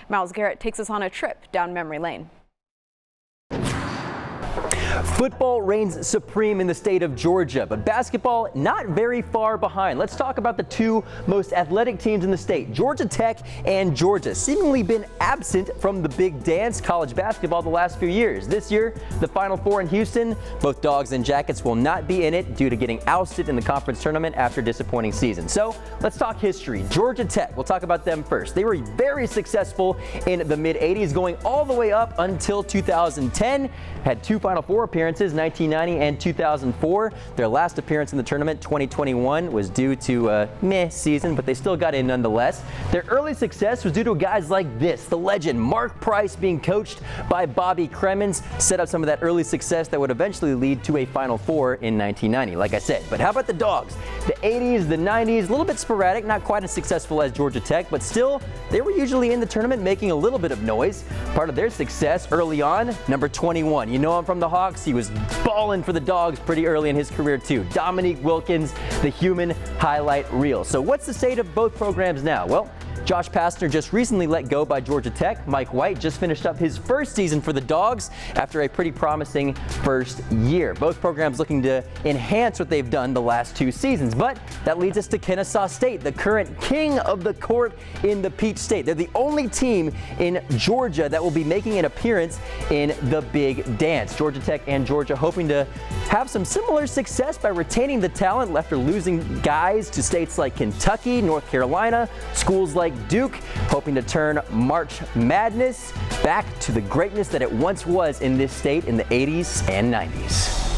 Miles Garrett takes us on a trip down memory lane. Football reigns supreme in the state of Georgia, but basketball not very far behind. Let's talk about the two most athletic teams in the state, Georgia Tech and Georgia, seemingly been absent from the big dance, college basketball, the last few years. This year, the Final Four in Houston, both Dogs and Jackets will not be in it due to getting ousted in the conference tournament after a disappointing season. So let's talk history. Georgia Tech, we'll talk about them first. They were very successful in the mid-'80s, going all the way up until 2010, had two Final Four appearances, 1990 and 2004. Their last appearance in the tournament, 2021, was due to a meh season, but they still got in nonetheless. Their early success was due to guys like this, the legend Mark Price, being coached by Bobby Cremins, set up some of that early success that would eventually lead to a Final Four in 1990, like I said. But how about the Dogs? The 80s, the 90s, a little bit sporadic, not quite as successful as Georgia Tech, but still, they were usually in the tournament making a little bit of noise. Part of their success early on, number 21. You know him from the Hawks. He was balling for the Dogs pretty early in his career too. Dominique Wilkins, the human highlight reel. So what's the state of both programs now? Well, Josh Pastner just recently let go by Georgia Tech. Mike White just finished up his first season for the Dogs after a pretty promising first year. Both programs looking to enhance what they've done the last two seasons. But that leads us to Kennesaw State, the current king of the court in the Peach State. They're the only team in Georgia that will be making an appearance in the big dance. Georgia Tech and Georgia hoping to have some similar success by retaining the talent after losing guys to states like Kentucky, North Carolina, schools like Duke, hoping to turn March Madness back to the greatness that it once was in this state in the 80s and 90s.